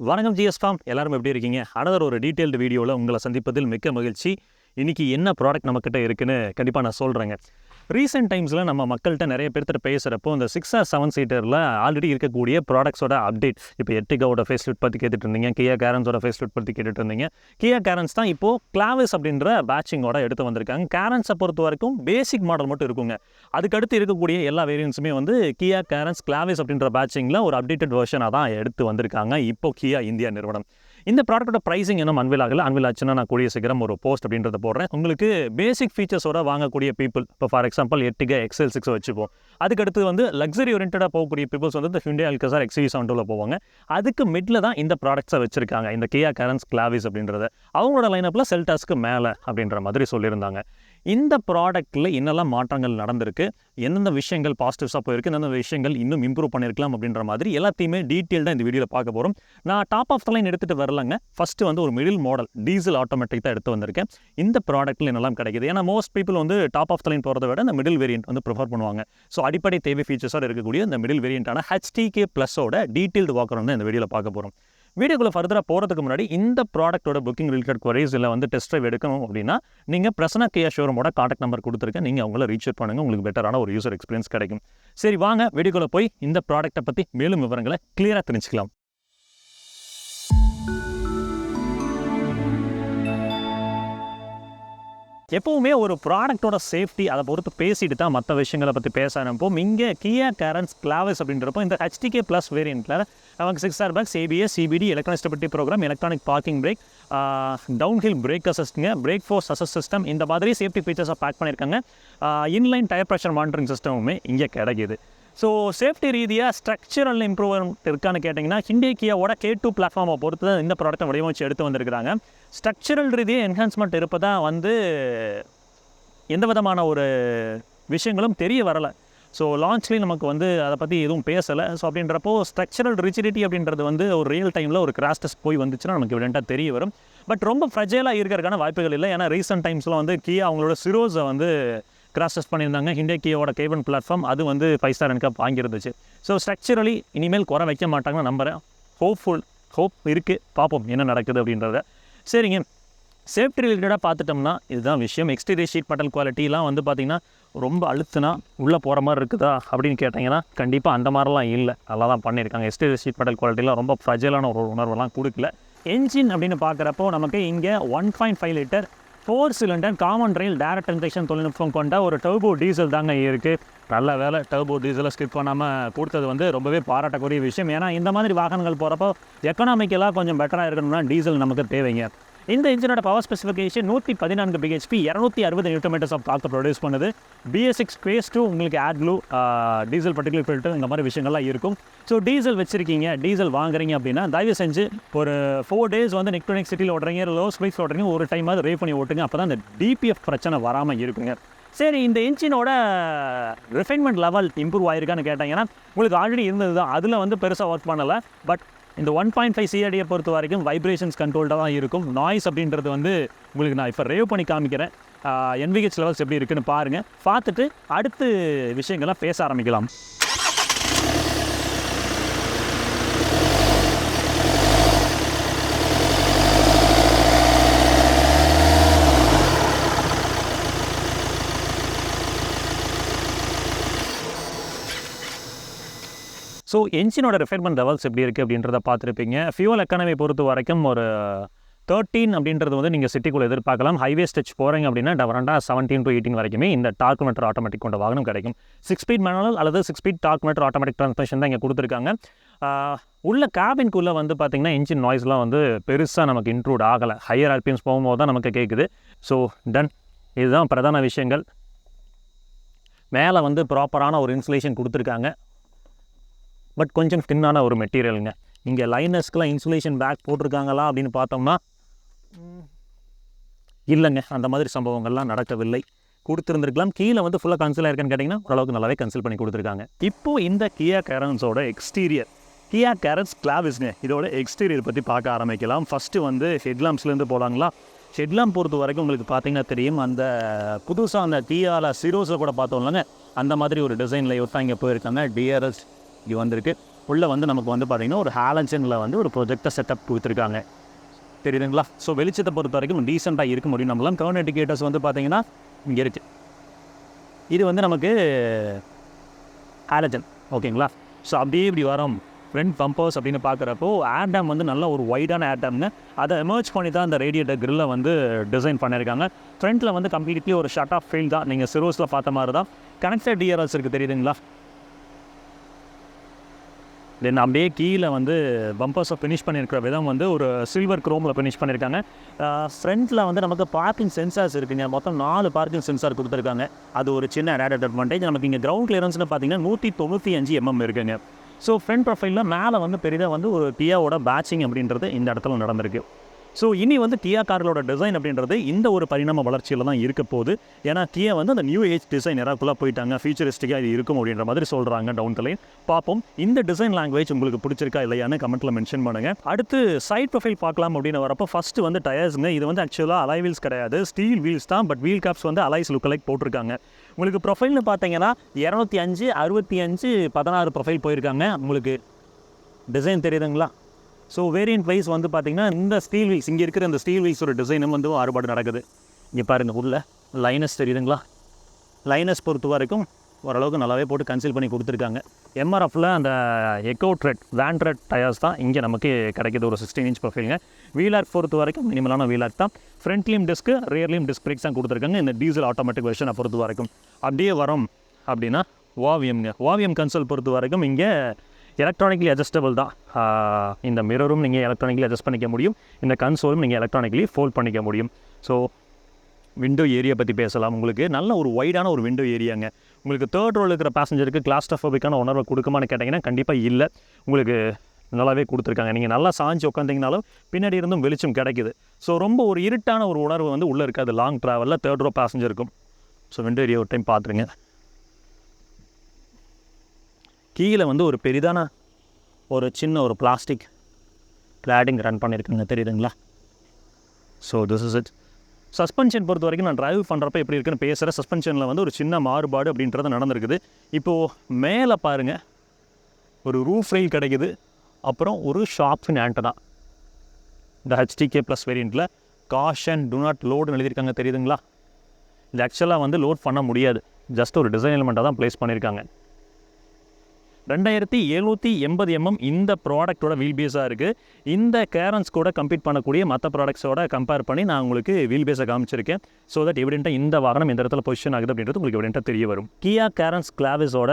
வணக்கம் GS form, எல்லாரும் எப்படி இருக்கீங்க? அனதர் ஒரு டீட்டெயில்டு வீடியோவில் உங்களை சந்திப்பதில் மிக்க மகிழ்ச்சி. இன்றைக்கி என்ன ப்ராடக்ட் நம்மக்கிட்ட இருக்குன்னு கண்டிப்பாக நான் சொல்கிறேங்க. ரீசெண்ட் டைம்ஸில் நம்ம மக்கள்கிட்ட நிறைய பேர்கிட்ட பேசுகிறப்போ இந்த 6 or 7 சீட்டரில் ஆல்ரெடி இருக்கக்கூடிய ப்ராடக்ட்ஸோட அப்டேட், இப்போ எர்டிகாவோட ஃபேஸ் லிஃப்ட் பற்றி கேட்டுட்டு இருந்தீங்க, கியா கேரன்ஸோட ஃபேஸ் லிஃப்ட் பற்றி கேட்டுட்டு இருந்தீங்க. கியா கேரன்ஸ் தான் இப்போது கிளாவிஸ் அப்படின்ற பேட்சிங்கோட எடுத்து வந்திருக்காங்க. கேரன்ஸை பொறுத்த வரைக்கும் பேசிக் மாடல் மட்டும் இருக்குங்க. அதுக்கடுத்து இருக்கக்கூடிய எல்லா வேரியன்ஸுமே வந்து கியா கேரன்ஸ் கிளாவிஸ் அப்படின்ற பேட்சிங்கில் ஒரு அப்டேட்டட் வெர்ஷனாக தான் எடுத்து வந்திருக்காங்க இப்போ கியா இந்தியா நிறுவனம். இந்த ப்ராடக்ட்டோட ப்ரைஸிங் இன்னும் அன்வில் ஆச்சுன்னா நான் கூடிய சீக்கிரம் ஒரு போஸ்ட் அப்படின்றத போடுறேன். உங்களுக்கு பேசிக் ஃபீச்சர்ஸோட வாங்கக்கூடிய பீப்புள், இப்போ ஃபார் எக்ஸாம்பிள் எர்டிகா XL6 வச்சுப்போம். அதுக்கடுத்து வந்து லக்ஸரி ஓரியன்டாக போகக்கூடிய பீப்புள்ஸ் வந்து இந்த ஹிண்டே அல்கசார் XV70 போவாங்க. அதுக்கு மிடில் தான் இந்த ப்ராடக்ட்ஸை வச்சிருக்காங்க, இந்த கியா கேரன்ஸ் கிளாவிஸ் அப்படின்றத. அவங்களோட லைனப்பில் செல்டாஸ்க்கு மேலே அப்படின்ற மாதிரி சொல்லியிருந்தாங்க. இந்த ப்ராடக்ட்டில் என்னெல்லாம் மாற்றங்கள் நடந்திருக்கு, எந்தெந்த விஷயங்கள் பாசிட்டிவ்ஸாக போயிருக்கு, எந்தெந்த விஷயங்கள் இன்னும் இம்ப்ரூவ் பண்ணியிருக்கலாம் அப்படின்ற மாதிரி எல்லாத்தையுமே டீட்டெயில்டாக இந்த வீடியோவில் பார்க்க போகிறோம். நான் டாப் ஆஃப் த லைன் எடுத்துகிட்டு வரலங்க. ஃபஸ்ட்டு வந்து ஒரு மிடில் மாடல் டீசல் ஆட்டோமேட்டிக் தான் எடுத்து வந்திருக்கேன். இந்த ப்ராடக்ட்டில் என்னெல்லாம் கிடைக்குது, ஏன்னா மோஸ்ட் பீப்புள் வந்து டாப் ஆஃப் த லைன் போகிறத விட இந்த மிடில் வேரியன்ட் வந்து ப்ரிஃபர் பண்ணுவாங்க. ஸோ அடிப்படை தேவை ஃபீச்சர்ஸோடு இருக்கக்கூடிய இந்த மிடில் வேரியண்ட்டான HTK ப்ளஸோட டீட்டெயில்டு வாக்கர் வந்து இந்த வீடியோவில் பார்க்க போகிறோம். வீடியோக்குள்ளே ஃபர்தராக போகிறதுக்கு முன்னாடி இந்த ப்ராடக்ட்டோட புக்கிங் ரிலேட்டட் குவரிஸ் இல்லை வந்து டெஸ்ட் ட்ரைவ் எடுக்கணும் அப்படின்னா நீங்கள் பிரசன்னா கியா ஷோரூமோட கான்டாக்ட் நம்பர் கொடுத்துருக்கேன், நீங்கள் அவங்கள ரீச் அவுட் பண்ணுங்கள், உங்களுக்கு பெட்டரான ஒரு யூசர் எக்ஸ்பீரியன்ஸ் கிடைக்கும். சரி வாங்க வீடியோக்குள்ளே போய் இந்த ப்ராடக்ட்டை பற்றி மேலும் விவரங்களை கிளியராக தெரிஞ்சுக்கலாம். எப்போவுமே ஒரு ப்ராடக்ட்டோட சேஃப்டி அதை பொறுத்து பேசிட்டு தான் மற்ற விஷயங்களை பற்றி பேச ஆரம்பிப்போம். இங்கே கியா கேரன்ஸ் கிளாவிஸ் அப்படின்றப்போ இந்த HTK ப்ளஸ் வேரியண்ட்டில் நமக்கு 6 airbags, ABS, CBD, electronic stability program, electronic parking brake, downhill brake அசிஸ்ட்டுங்க, பிரேக் ஃபோர்ஸ் அசிஸ்ட் சிஸ்டம், இந்த மாதிரி சேஃப்டி ஃபீச்சர்ஸை பேக் பண்ணியிருக்காங்க. இன்லைன் டயர் ப்ரெஷர் மானிட்டரிங் சிஸ்டமுமே இங்கே கிடைக்கிது. ஸோ சேஃப்டி ரீதியாக ஸ்ட்ரக்சரல் இம்ப்ரூவ்மெண்ட் இருக்கான்னு கேட்டிங்கன்னா ஹிண்டே கியாவோட K2 பிளாட்ஃபார்மை பொறுத்து தான் இந்த ப்ராடக்ட்டை வடிவமைச்சு எடுத்து வந்திருக்கிறாங்க. ஸ்ட்ரக்சரல் ரீதியாக என்ஹான்ஸ்மெண்ட் இருப்பதாக வந்து எந்த விதமான ஒரு விஷயங்களும் தெரிய வரலை. ஸோ லான்ச்லேயும் நமக்கு வந்து அதை பற்றி எதுவும் பேசலை. ஸோ அப்படின்றப்போ ஸ்ட்ரக்சரல் ரிஜிடிட்டி அப்படின்றது வந்து ஒரு ரியல் டைமில் ஒரு கிராஷ் டெஸ்ட் போய் வந்துச்சுன்னா நமக்கு எவிடெண்ட்டாக தெரிய வரும். பட் ரொம்ப ஃப்ரெஜைலாக இருக்கிறதுக்கான வாய்ப்புகள் இல்லை. ஏன்னா ரீசெண்ட் டைம்ஸில் வந்து கியா அவங்களோட சிரோஸை வந்து கிராஷ் டெஸ்ட் பண்ணியிருந்தாங்க. ஹிண்டே கியாவோட K1 பிளாட்ஃபார்ம் அது வந்து 5 ஸ்டார் என்கப் வாங்கியிருந்துச்சு. ஸோ ஸ்ட்ரக்சரலி இனிமேல் குறை வைக்க மாட்டாங்கன்னு நம்புகிறேன். ஹோப் இருக்குது, பார்ப்போம் என்ன நடக்குது அப்படின்றத. சரிங்க, சேஃப்டி ரிலேட்டடாக பார்த்துட்டோம்னா இதுதான் விஷயம். எக்ஸ்டீரியர் ஷீட் மெட்டல் குவாலிட்டிலாம் வந்து பார்த்திங்கன்னா ரொம்ப அழுத்துனா உள்ளே போகிற மாதிரி இருக்குதா அப்படின்னு கேட்டிங்கன்னா கண்டிப்பாக அந்த மாதிரிலாம் இல்லை, நல்லா தான் பண்ணியிருக்காங்க. எக்ஸ்டீரியர் ஷீட் மெட்டல் குவாலிட்டிலாம் ரொம்ப ஃப்ரெஜைலான ஒரு உணர்வெல்லாம் கொடுக்கல. என்ஜின் அப்படின்னு பார்க்குறப்போ நமக்கு இங்கே 1.5 litre 4 cylinder common rail direct injection தொழில்நுட்பம் கொண்ட ஒரு டர்போ டீசல் தாங்க இருக்குது. நல்ல வேலை டர்போ டீசலை ஸ்கிப் பண்ணாமல் கொடுத்தது வந்து ரொம்பவே பாராட்டக்கூடிய விஷயம். ஏன்னா இந்த மாதிரி வாகனங்கள் போகிறப்போ எக்கனாமிக்கலாக கொஞ்சம் பெட்டராக இருக்கணும்னா டீசல் நமக்கு தேவைங்க. இந்த இன்ஜினோட power specification 114 BHP 260 Nm of torque produce பண்ணுது. BS6 Phase 2 உங்களுக்கு AdBlue, டீசல் பர்டிகுலர் ஃபில்டர், இந்த மாதிரி விஷயங்கள்லாம் இருக்கும். ஸோ டீசல் வச்சுருக்கீங்க, டீசல் வாங்குறீங்க அப்படின்னா தயவு செஞ்சு ஒரு 4 days வந்து நெக் டு நெக் சிட்டியில் ஓட்டுறீங்க, லோ ஸ்பீட்ஸ் ஓட்டுறீங்க, ஒரு டைம் அது ரேவ் பண்ணி ஓட்டுங்க. அப்போ தான் இந்த DPF பிரச்சனை வராமல் இருக்குங்க. சரி, இந்த இன்ஜினோட ரிஃபைன்மெண்ட் லெவல் இம்ப்ரூவ் ஆகிருக்கான்னு கேட்டாங்கன்னா உங்களுக்கு ஆல்ரெடி இருந்தது தான், அதில் வந்து பெருசாக ஒர்க் பண்ணலை. பட் இந்த 1.5 CRDயை பொறுத்த வரைக்கும் வைப்ரேஷன்ஸ் கண்ட்ரோல்டாக தான் இருக்கும். நாய்ஸ் அப்படின்றது வந்து உங்களுக்கு நான் இப்போ ரேவ் பண்ணி காமிக்கிறேன். NVH லெவல்ஸ் எப்படி இருக்குன்னு பாருங்கள். பார்த்துட்டு அடுத்து விஷயங்கள்லாம் பேச ஆரம்பிக்கலாம். ஸோ என்ஜினோட ரிஃபைன்மெண்ட் லெவல்ஸ் எப்படி இருக்குது அப்படின்றத பார்த்துருப்பீங்க. ஃபியூவல் எக்கானமி பொறுத்த வரைக்கும் ஒரு 13 அப்படின்றது வந்து நீங்கள் சிட்டிக்குள்ளே எதிர்பார்க்கலாம். ஹைவே ஸ்டெச் போகிறீங்க அப்படின்னா டவரண்டாக 17 to 18 வரைக்குமே இந்த டார்க் மீட்டர் ஆட்டோமேட்டிக் கொண்ட வாகனம் கிடைக்கும். 6 ஸ்பீட் மேனுவல் அல்லது 6 speed torque meter automatic transmission தான் இங்கே கொடுத்துருக்காங்க. உள்ள கேபின்குள்ளே வந்து பார்த்திங்கன்னா இன்ஜின் நாய்ஸ்லாம் வந்து பெருசாக நமக்கு இன்க்ளூட் ஆகலை. ஹையர் RPMs போகும்போது தான் நமக்கு கேட்குது. ஸோ டன், இதுதான் பிரதான விஷயங்கள். மேலே வந்து ப்ராப்பரான ஒரு இன்சுலேஷன் கொடுத்துருக்காங்க. பட் கொஞ்சம் தின்னான ஒரு மெட்டீரியலுங்க. இங்கே லைனர்ஸ்க்கெலாம் இன்சுலேஷன் பேக் போட்டிருக்காங்களா அப்படின்னு பார்த்தோம்னா இல்லைங்க, அந்த மாதிரி சம்பவங்கள்லாம் நடக்கவில்லை. கொடுத்துருந்துருக்கலாம். கீழே வந்து ஃபுல்லாக கன்சில் ஆயிருக்கான்னு கேட்டிங்கன்னா ஓரளவுக்கு நல்லாவே கன்சில் பண்ணி கொடுத்துருக்காங்க. இப்போது இந்த கியா கேரன்ஸோட எக்ஸ்டீரியர், கியா கேரன்ஸ் கிளாவிஸ்ங்க, இதோட எக்ஸ்டீரியர் பற்றி பார்க்க ஆரம்பிக்கலாம். ஃபஸ்ட்டு வந்து ஹெட்லாம்ப்ஸ்லேருந்து போகலாங்களா. ஹெட்லாம்ப் பொறுத்த வரைக்கும் உங்களுக்கு பார்த்தீங்கன்னா தெரியும், அந்த புதுசாக அந்த கியாவில் சிரோஸில் கூட பார்த்தோம்லங்க, அந்த மாதிரி ஒரு டிசைனில் ஒருத்தா இங்கே போயிருக்காங்க. DRS இங்கே வந்திருக்கு. உள்ளே வந்து நமக்கு வந்து பார்த்திங்கன்னா ஒரு ஹாலஜனில் வந்து ஒரு ப்ரொஜெக்டர் செட்டப் கொடுத்துருக்காங்க. தெரியுதுங்களா? ஸோ வெளிச்சத்தை பொறுத்த வரைக்கும் டீசெண்டாக இருக்க முடியும். நம்மளாம் டர்ன் இண்டிகேட்டர்ஸ் வந்து பார்த்திங்கன்னா இங்கே இருக்குது. இது வந்து நமக்கு ஹாலஜன். ஓகேங்களா? ஸோ அப்படியே இப்படி வரோம் ஃப்ரண்ட் பம்பர்ஸ் அப்படின்னு பார்க்குறப்போ ஏர் டேம் வந்து நல்ல ஒரு வைடான ஏர் டேம்னு அதை எமர்ஜ் பண்ணி தான் அந்த ரேடியேட்டர் கிரில்லை வந்து டிசைன் பண்ணியிருக்காங்க. ஃப்ரண்ட்டில் வந்து கம்ப்ளீட்லி ஒரு ஷட் ஆஃப் ஃபீல் தான். நீங்கள் சிரோஸில் பார்த்த மாதிரி தான் கனெக்டட் டிஆர்எல்ஸ் இருக்குது. தெரியுதுங்களா? தென் அப்படியே கீழே வந்து பம்பர்ஸை ஃபினிஷ் பண்ணியிருக்கிற விதம் வந்து ஒரு சில்வர் க்ரோமில் ஃபினிஷ் பண்ணியிருக்காங்க. ஃப்ரண்ட்டில் வந்து நமக்கு பார்க்கிங் சென்சார்ஸ் இருக்குங்க. மொத்தம் 4 பார்க்கிங் சென்சார் கொடுத்துருக்காங்க. அது ஒரு சின்ன ஆடட் அட்வான்டேஜ். நமக்கு இங்கே கிரவுண்ட் கிளியரன்ஸ்னு பார்த்தீங்கன்னா 195 mm இருக்குங்க. ஸோ ஃப்ரண்ட் ப்ரொஃபைலில் மேலே வந்து பெரிதாக வந்து ஒரு கியாவோட பேட்சிங் அப்படின்றது இந்த இடத்துல நடந்திருக்கு. ஸோ இனி வந்து கியா கார்களோட டிசைன் அப்படின்றது இந்த ஒரு பரிணாம வளர்ச்சியில் தான் இருக்க போகுது. ஏன்னா கியா வந்து அந்த நியூ ஏஜ் டிசைன் எராக்குள்ளே போயிட்டாங்க. ஃபியூச்சரிஸ்டிக்காக இது இருக்கும் அப்படின்ற மாதிரி சொல்கிறாங்க. டவுன் த லைன் பார்ப்போம். இந்த டிசைன் லாங்குவேஜ் உங்களுக்கு பிடிச்சிருக்கா இல்லையான்னு கமெண்ட்டில் மென்ஷன் பண்ணுங்கள். அடுத்து சைட் ப்ரொஃபைல் பார்க்கலாம் அப்படின்னு வரப்போ ஃபஸ்ட்டு வந்து டயர்ஸுங்க. இது வந்து ஆக்சுவலாக அலாய் வீல்ஸ் கிடையாது, ஸ்டீல் வீல்ஸ் தான். பட் வீல் கேப்ஸ் வந்து அலாய்ஸ் லுக்கலைக் போட்டிருக்காங்க. உங்களுக்கு ப்ரொஃபைல்னு பார்த்தீங்கன்னா 205, 65, 16 ப்ரொஃபைல் போயிருக்காங்க. உங்களுக்கு டிசைன் தெரியுதுங்களா? ஸோ வேரியன்ட் வைஸ் வந்து பார்த்திங்கன்னா இந்த ஸ்டீல் வீல்ஸ், இங்கே இருக்கிற இந்த ஸ்டீல் வீல்ஸோட டிசைனும் வந்து மாறுபாடு நடக்குது. இங்கே பாருங்கள், உள்ள லைனஸ் தெரியுதுங்களா? லைனஸ் பொறுத்த வரைக்கும் ஓரளவுக்கு நல்லாவே போட்டு கன்சீல் பண்ணி கொடுத்துருக்காங்க. எம்ஆர்எஃப்பில் அந்த echo thread van thread tyres தான் இங்கே நமக்கு கிடைக்கிது. ஒரு 16 inch ப்ரொஃபைலுங்க. வீலாக் பொறுத்த வரைக்கும் மினிமலான வீலாக் தான். ஃப்ரண்ட்லேயும் டிஸ்க்கு, ரியர்லேயும் டிஸ்க் பிரேக்ஸ் தான் கொடுத்துருக்காங்க இந்த டீசல் ஆட்டோமேட்டிக் வெர்ஷனை பொறுத்த வரைக்கும். அப்படியே வரோம் அப்படின்னா வாவியம்ங்க. வாவியம் கன்சோல் பொறுத்த வரைக்கும் இங்கே எலக்ட்ரானிக்கலி அட்ஜஸ்டபிள் தான். இந்த மிரரும் நீங்கள் எலக்ட்ரானிக்கலி அட்ஜஸ்ட் பண்ணிக்க முடியும். இந்த கன்சோலும் நீங்கள் எலக்ட்ரானிக்கலி ஃபோல்ட் பண்ணிக்க முடியும். ஸோ விண்டோ ஏரியா பற்றி பேசலாம். உங்களுக்கு நல்ல ஒரு வைடான ஒரு விண்டோ ஏரியாங்க. உங்களுக்கு தேர்ட் ரோல் இருக்கிற பேசஞ்சருக்கு கிளாஸ்ட்ரோஃபோபிக்கான உணர்வை கொடுக்குமான்னு கேட்டிங்கன்னா கண்டிப்பாக இல்லை. உங்களுக்கு நல்லாவே கொடுத்துருக்காங்க. நீங்கள் நல்லா சாஞ்சு உட்காந்திங்கனாலும் பின்னாடி இருந்தும் வெளிச்சம் கிடைக்குது. ஸோ ரொம்ப ஒரு இருட்டான ஒரு உணர்வு வந்து உள்ளே இருக்காது லாங் ட்ராவலில் தேர்ட் ரோ பேசஞ்சருக்கும். ஸோ விண்டோ ஏரியா ஒரு டைம் பார்த்துருங்க. கீழே வந்து ஒரு பெரிதான ஒரு சின்ன ஒரு பிளாஸ்டிக் கிளாடிங் ரன் பண்ணியிருக்காங்க. தெரியுதுங்களா? So this is it. Suspension பொறுத்த வரைக்கும் நான் டிரைவ் பண்ணுறப்ப எப்படி இருக்குன்னு பேசுகிற சஸ்பென்ஷனில் வந்து ஒரு சின்ன மாறுபாடு அப்படின்றது நடந்திருக்குது. இப்போது மேலே பாருங்கள், ஒரு ரூஃப் ரெயில் கிடைக்குது. அப்புறம் ஒரு ஷார்ப்ஃபின் ஆண்டனா. இந்த HTK ப்ளஸ் வேரியண்ட்டில் காஷன் டு நாட் லோடுன்னு எழுதியிருக்காங்க. தெரியுதுங்களா? இது ஆக்சுவலாக வந்து லோட் பண்ண முடியாது. ஜஸ்ட் ஒரு டிசைன் எலிமெண்ட்டாக தான் ப்ளேஸ் பண்ணியிருக்காங்க. 2780 mm இந்த ப்ராடக்டோட வீல் பேஸாக இருக்குது. இந்த கேரன்ஸ் கூட கம்பீட் பண்ணக்கூடிய மற்ற ப்ராடக்ட்ஸோட கம்பேர் பண்ணி நான் உங்களுக்கு வீல் பேஸை காமிச்சிருக்கேன். ஸோ தட் எவிடென்ட்டாக இந்த வாகனம் இந்த இடத்துல பொசிஷன் ஆகுது அப்படின்றது உங்களுக்கு எவிடென்ட்டாக தெரிய வரும். கியா கேரன்ஸ் கிளாவிஸோட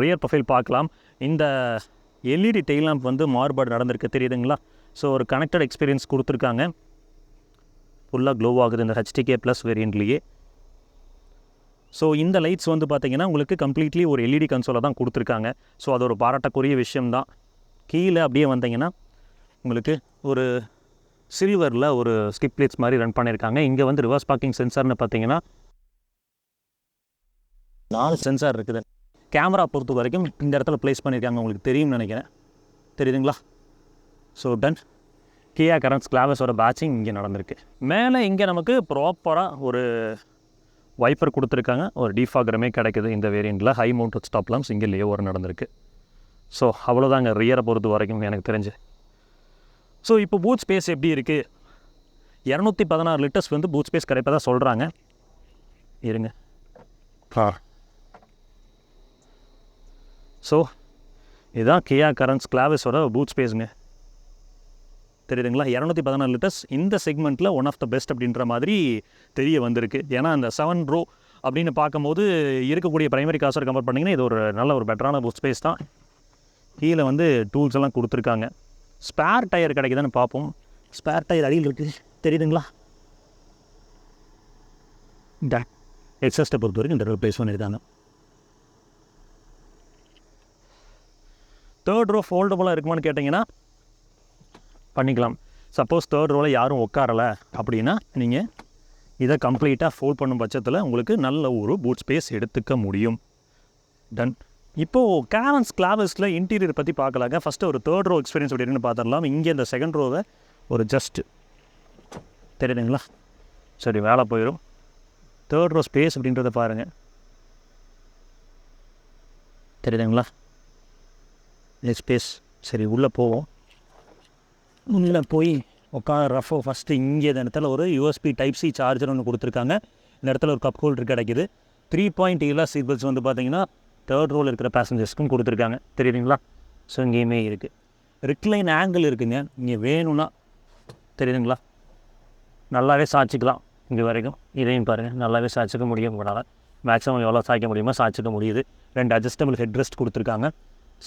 ரியர் ப்ரொஃபைல் பார்க்கலாம். இந்த LED டெயில் லேம்ப் வந்து மாறுபாடு நடந்திருக்கு. தெரியுதுங்களா? ஸோ ஒரு கனெக்டட் எக்ஸ்பீரியன்ஸ் கொடுத்துருக்காங்க. ஃபுல்லாக க்ளோ ஆகுது இந்த HTK ப்ளஸ் வேரியண்ட்லேயே. ஸோ இந்த லைட்ஸ் வந்து பார்த்திங்கன்னா உங்களுக்கு கம்ப்ளீட்லி ஒரு LED கன்சோலை தான் கொடுத்துருக்காங்க. ஸோ அது ஒரு பாராட்டக்குரிய விஷயம்தான். கீழே அப்படியே வந்தீங்கன்னா உங்களுக்கு ஒரு சில்வரில் ஒரு ஸ்கிப் லைட்ஸ் மாதிரி ரன் பண்ணியிருக்காங்க. இங்கே வந்து ரிவர்ஸ் பார்க்கிங் சென்சார்னு பார்த்தீங்கன்னா 4 சென்சார் இருக்குது. கேமரா பொறுத்த வரைக்கும் இந்த இடத்துல ப்ளேஸ் பண்ணியிருக்காங்க. உங்களுக்கு தெரியும்னு நினைக்கிறேன். தெரியுதுங்களா? So done. கியா கரன்ஸ் கிளாவஸோட பேட்சிங் இங்கே நடந்திருக்கு. மேலே இங்கே நமக்கு ப்ராப்பராக ஒரு வைப்பர் கொடுத்துருக்காங்க. ஒரு டிஃபாகரமே கிடைக்குது இந்த வேரியண்ட்டில். ஹை மவுண்டட் ஸ்டாப் லாம்ப்ஸ் இங்கே லேஓவர் நடந்திருக்கு. ஸோ அவ்வளோதாங்க ரியரை பொறுத்த வரைக்கும் எனக்கு தெரிஞ்சு. ஸோ இப்போ பூட் ஸ்பேஸ் எப்படி இருக்குது? 216 லிட்டர்ஸ் வந்து பூட் ஸ்பேஸ் கிடைப்பதாக சொல்கிறாங்க. இருங்க. ஸோ இதுதான் கியா கரன்ஸ் கிளாவிஸோட பூட் ஸ்பேஸுங்க. தெரியுதுங்களா? 216 லிட்டர்ஸ் இந்த செக்மெண்ட்டில் ஒன் ஆஃப் த பெஸ்ட் அப்படின்ற மாதிரி தெரிய வந்திருக்கு. ஏன்னா அந்த 7 ரோ அப்படின்னு பார்க்கும்போது இருக்கக்கூடிய பிரைமரி காசோட கம்பேர் பண்ணிங்கன்னா இது ஒரு நல்ல ஒரு பெட்டரான பூட் ஸ்பேஸ் தான். கீழே வந்து டூல்ஸ் எல்லாம் கொடுத்துருக்காங்க. ஸ்பேர் டயர் கிடைக்குதான்னு பார்ப்போம். ஸ்பேர் டயர் அடியில் இருக்குது. தெரியுதுங்களா? இந்த எக்ஸஸ்ட்டை பொறுத்த வரைக்கும் இந்த ப்ளேஸ் பண்ணியிருக்காங்க. தேர்ட் ரோ ஃபோல்டபுளாக இருக்குமான்னு கேட்டிங்கன்னா பண்ணிக்கலாம். சப்போஸ் தேர்ட் ரோவில் யாரும் உட்காரலை அப்படின்னா நீங்கள் இதை கம்ப்ளீட்டாக ஃபோல்ட் பண்ணும் பட்சத்தில் உங்களுக்கு நல்ல ஒரு பூட் ஸ்பேஸ் எடுத்துக்க முடியும். டன். இப்போது கேரன்ஸ் கிளாவிஸில் இன்டீரியர் பற்றி பார்க்கலாங்க. ஃபஸ்ட்டு ஒரு தேர்ட் ரோ எக்ஸ்பீரியன்ஸ் அப்படின்னு பார்த்துடலாம். இங்கே இந்த செகண்ட் ரோவை ஒரு ஜஸ்ட்டு தெரியுதுங்களா? சரி, வேலை போயிடும். தேர்ட் ரோ ஸ்பேஸ் அப்படின்றத பாருங்கள். தெரியுதுங்களா? ஸ்பேஸ். சரி உள்ளே போவோம். உள்ளே போய் ரஃபோ ஃபஸ்ட்டு இங்கே இந்த இடத்துல ஒரு யூஎஸ்பி டைப் சி சார்ஜர் ஒன்று கொடுத்துருக்காங்க. இந்த இடத்துல ஒரு கப் ஹோல்டர் கிடைக்கிது. 3.8 சீட் பெல்ட்ஸ் வந்து பார்த்தீங்கன்னா தேர்ட் ரோவில் இருக்கிற பேசஞ்சர்ஸ்க்கும் கொடுத்துருக்காங்க. தெரியுதுங்களா? ஸோ இங்கேயுமே இருக்குது. ரிக்ளைன் ஆங்கிள் இருக்குங்க. இங்கே வேணும்னா தெரியுதுங்களா, நல்லாவே சாய்ச்சிக்கலாம். இங்கே வரைக்கும் இதையும் பாருங்கள், நல்லாவே சாய்ச்சிக்க முடியும். உங்களால் மேக்ஸிமம் எவ்வளோ சாய்க்க முடியுமோ சாய்ச்சிக்க முடியுது. 2 அட்ஜஸ்டபிள் ஹெட் ரெஸ்ட் கொடுத்துருக்காங்க.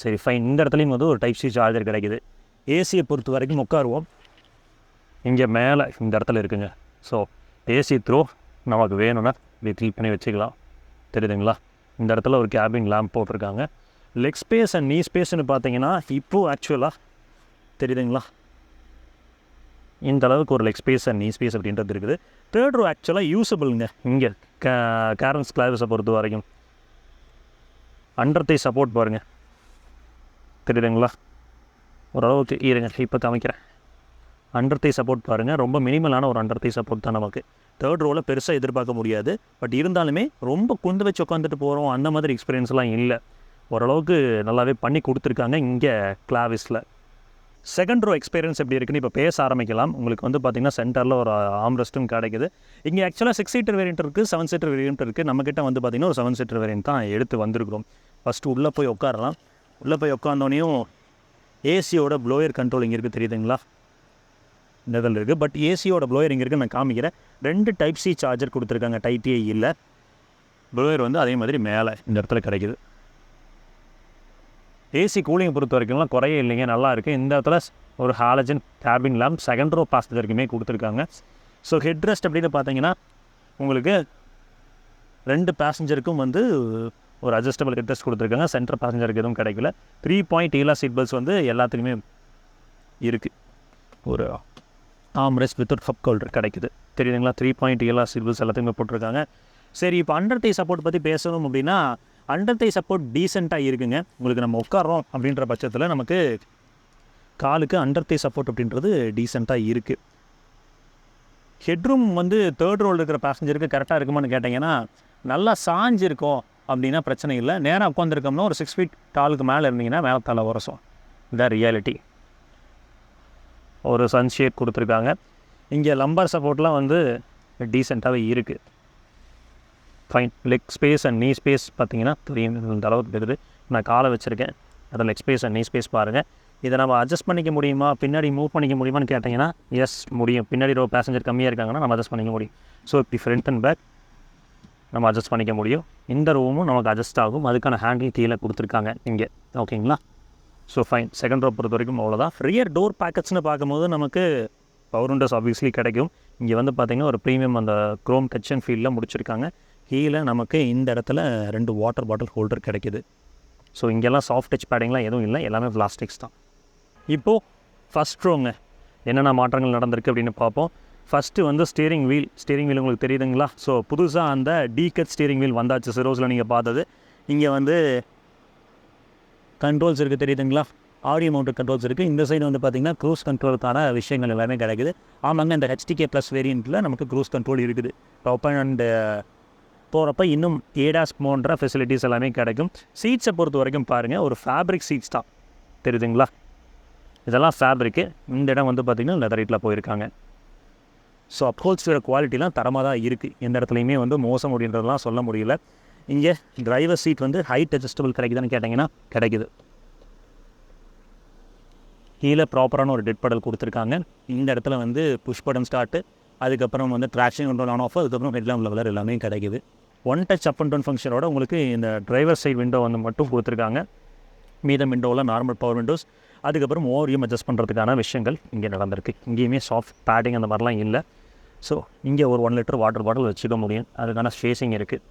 சரி ஃபைன். இந்த இடத்துலையும் வந்து ஒரு டைப் சி சார்ஜர் கிடைக்கிது. ஏசியை பொறுத்த வரைக்கும் உட்காருவோம். இங்கே மேலே இந்த இடத்துல இருக்குங்க. ஸோ ஏசி த்ரோ நமக்கு வேணும்னா கிளிக் பண்ணி வச்சுக்கலாம். தெரியுதுங்களா? இந்த இடத்துல ஒரு கேபின் லேம்ப் போட்டிருக்காங்க. லெக் ஸ்பேஸ் அண்ட் நீ ஸ்பேஸ்ன்னு பார்த்தீங்கன்னா இப்போது ஆக்சுவலாக தெரியுதுங்களா, இந்த அளவுக்கு ஒரு லெக் ஸ்பேஸ் அண்ட் நீ ஸ்பேஸ் அப்படின்றது இருக்குது. தேர்ட் ரோ ஆக்சுவலாக யூஸபிளுங்க. இங்கே கேரன்ஸ் கிளாவிஸை பொறுத்த வரைக்கும் அண்டர் தை சப்போர்ட் பாருங்கள். தெரியுதுங்களா? ஓரளவுக்கு இருங்க, இப்போ காமிக்கிறேன். அண்டர் தை சப்போர்ட் பாருங்கள், ரொம்ப மினிமலான ஒரு அண்டர் தை சப்போர்ட் தான். நமக்கு தேர்ட் ரோவில் பெருசாக எதிர்பார்க்க முடியாது. பட் இருந்தாலுமே ரொம்ப குந்து வச்சு உட்காந்துட்டு போகிறோம் அந்த மாதிரி எக்ஸ்பீரியன்ஸ்லாம் இல்லை. ஓரளவுக்கு நல்லாவே பண்ணி கொடுத்துருக்காங்க இங்கே கிளாவிஸில். செகண்ட் ரோ எக்ஸ்பீரியன்ஸ் எப்படி இருக்குன்னு இப்போ பேச ஆரம்பிக்கலாம். உங்களுக்கு வந்து பார்த்திங்கன்னா சென்டரில் ஒரு ஆம்ரெஸ்ட்டும் கிடைக்குது. இங்கே ஆக்சுவலாக 6 சீட்டர் வேரியன்ட் இருக்குது, 7 சீட்டர் வேரியன்ட் இருக்குது. நம்மக்கிட்ட வந்து பார்த்திங்கன்னா ஒரு 7 சீட்டர் வேரியன்ட் தான் எடுத்து வந்திருக்கிறோம். ஃபஸ்ட்டு உள்ளே போய் உட்காரலாம். உள்ளே போய் உட்காந்தோடனையும் ஏசியோட ப்ளோயர் கண்ட்ரோல் இங்கே இருக்குது. தெரியுதுங்களா? இந்த இதில் இருக்குது. பட் ஏசியோட ப்ளோயர் இங்கே இருக்குது, நான் காமிக்கிறேன். 2 டைப் சி சார்ஜர் கொடுத்துருக்காங்க, டைட்டே இல்லை. ப்ளோயர் வந்து அதே மாதிரி மேலே இந்த இடத்துல கிடைக்குது. ஏசி கூலிங் பொறுத்த வரைக்கும்லாம் குறைய இல்லைங்க, நல்லா இருக்குது. இந்த இடத்துல ஒரு halogen cabin lamp second row பாசஞ்சருக்குமே கொடுத்துருக்காங்க. ஸோ ஹெட் ரெஸ்ட் அப்படின்னு பார்த்தீங்கன்னா உங்களுக்கு 2 பேசஞ்சருக்கும் வந்து ஒரு அட்ஜஸ்டபிள் ஹெட் ரெஸ்ட் கொடுத்துருக்காங்க. சென்டர் பேசஞ்சருக்கு எதுவும் கிடைக்கல. 3.7 சீட் பெல்ட்ஸ் வந்து எல்லாத்துக்குமே இருக்குது. ஒரு ஆம்ரெஸ்ட் வித் ஒரு கப் ஹோல்டர் கிடைக்குது. தெரியுதுங்களா? 3.7 சீட் பெல்ட்ஸ் எல்லாத்துக்குமே போட்டிருக்காங்க. சரி, இப்போ அண்டர் தை சப்போர்ட் பற்றி பேசணும் அப்படின்னா அண்டர் தை சப்போர்ட் டீசெண்டாக இருக்குங்க. உங்களுக்கு நம்ம உட்காரோம் அப்படின்ற பட்சத்தில் நமக்கு காலுக்கு அண்டர் தை சப்போர்ட் அப்படின்றது டீசெண்டாக இருக்குது. ஹெட்ரூம் வந்து தேர்ட் ரோல் இருக்கிற பேசஞ்சருக்கு கரெக்டாக இருக்குமான்னு கேட்டிங்கன்னா நல்லா சாஞ்சிருக்கோம் அப்படின்னா பிரச்சனை இல்லை. நேராக உட்காந்துருக்கோம்னா ஒரு 6 ஃபீட் டாலுக்கு மேலே இருந்தீங்கன்னா மேலே தலை உரசும். இதுதான் ரியாலிட்டி. ஒரு சன்ஷேட் கொடுத்துருக்காங்க. இங்கே லம்பர் சப்போர்ட்லாம் வந்து டீசெண்டாகவே இருக்குது. ஃபைன். லெக் ஸ்பேஸ் அண்ட் நீ ஸ்பேஸ் பார்த்தீங்கன்னா தெரியும், இந்த அளவுக்கு இருக்குது. நான் காலை வச்சுருக்கேன், அதில் லெக் ஸ்பேஸ் அண்ட் நீ ஸ்பேஸ் பாருங்கள். இதை நம்ம அட்ஜஸ்ட் பண்ணிக்க முடியுமா, பின்னாடி மூவ் பண்ணிக்க முடியுமான்னு கேட்டிங்கன்னா எஸ் முடியும். பின்னாடி ரோ பேசஞ்சர் கம்மியாக இருக்காங்கன்னா நம்ம அட்ஜஸ்ட் பண்ணிக்க முடியும். ஸோ இப்படி ஃப்ரண்ட் அண்ட் பேக் நம்ம அட்ஜஸ்ட் பண்ணிக்க முடியும். இந்த ரூமும் நமக்கு அட்ஜஸ்ட் ஆகும். அதுக்கான ஹேண்டில் கீழே கொடுத்துருக்காங்க இங்கே. ஓகேங்களா? So fine. செகண்ட் ரோ பொறுத்த வரைக்கும் அவ்வளோதான். ரியர் டோர் பேக்கெட்ஸ்னு பார்க்கும்போது நமக்கு பவர் விண்டோஸ் ஆப்வியஸ்லி கிடைக்கும். இங்கே வந்து பார்த்திங்கன்னா ஒரு ப்ரீமியம் அந்த க்ரோம் டச் அண்ட் ஃபீல்டில் முடிச்சிருக்காங்க. கீழே நமக்கு இந்த இடத்துல 2 வாட்டர் பாட்டில் ஹோல்டர் கிடைக்கிது. ஸோ இங்கெல்லாம் சாஃப்ட் டச் பேடிங்லாம் எதுவும் இல்லை, எல்லாமே பிளாஸ்டிக்ஸ் தான். இப்போது ஃபஸ்ட் ரோங்க என்னென்ன மாற்றங்கள் நடந்திருக்கு அப்படின்னு பார்ப்போம். ஃபஸ்ட்டு வந்து ஸ்டீரிங் வீல் உங்களுக்கு தெரியுதுங்களா? ஸோ புதுசாக அந்த டீகட் ஸ்டீரிங் வீல் வந்தாச்சு. சிரோஸில் நீங்கள் பார்த்தது. இங்கே வந்து கண்ட்ரோல்ஸ் இருக்குது, தெரியுதுங்களா? ஆடியோ மவுண்டட் கண்ட்ரோல்ஸ் இருக்குது. இந்த சைடு வந்து பார்த்திங்கன்னா க்ரூஸ் கண்ட்ரோலுக்கான விஷயங்கள் எல்லாமே கிடைக்குது. ஆமாங்க, இந்த HTK ப்ளஸ் வேரியண்ட்டில் நமக்கு க்ரூஸ் கண்ட்ரோல் இருக்குது. டாப் அண்ட் போகிறப்ப இன்னும் ஏடாஸ் போன்ற ஃபெசிலிட்டிஸ் எல்லாமே கிடைக்கும். சீட்ஸை பொறுத்த வரைக்கும் பாருங்கள், ஒரு ஃபேப்ரிக் சீட்ஸ் தான். தெரியுதுங்களா? இதெல்லாம் ஃபேப்ரிக்கு. இந்த இடம் வந்து பார்த்திங்கன்னா லெதர் ரேட்டில் போயிருக்காங்க. ஸோ அப்ஹோல்ஸ்டரோட குவாலிட்டிலாம் தரமாக தான் இருக்குது. எந்த இடத்துலையுமே வந்து மோசம் அப்படின்றதெல்லாம் சொல்ல முடியல. இங்கே டிரைவர் சீட் வந்து ஹைட் அட்ஜஸ்டபிள் கிடைக்குதுன்னு கேட்டிங்கன்னா கிடைக்குது. கீழே ப்ராப்பரான ஒரு டெட் பெடல் கொடுத்துருக்காங்க. இந்த இடத்துல வந்து புஷ் பட்டன் ஸ்டார்ட்டு, அதுக்கப்புறம் வந்து ட்ராக்ஷன் கண்ட்ரோல் ஆன் ஆஃப், அதுக்கப்புறம் ஹெட்லாம்ப் லெவலர் எல்லாமே கிடைக்குது. One touch up and down ஃபங்க்ஷனோட உங்களுக்கு இந்த டிரைவர் சைட் விண்டோ வந்து மட்டும் கொடுத்துருக்காங்க. மீதம் விண்டோவில் நார்மல் பவர் விண்டோஸ், அதுக்கப்புறம் ஓவரியும் அட்ஜஸ்ட் பண்ணுறதுக்கான விஷயங்கள் இங்கே நடந்திருக்கு. இங்கேயுமே சாஃப்ட் பேடிங் அந்த மாதிரிலாம் இல்லை. ஸோ இங்கே ஒரு 1 லிட்டர் வாட்டர் பாட்டில் வச்சுக்க முடியும். அதுக்கான ஸ்பேஸிங் இருக்குது.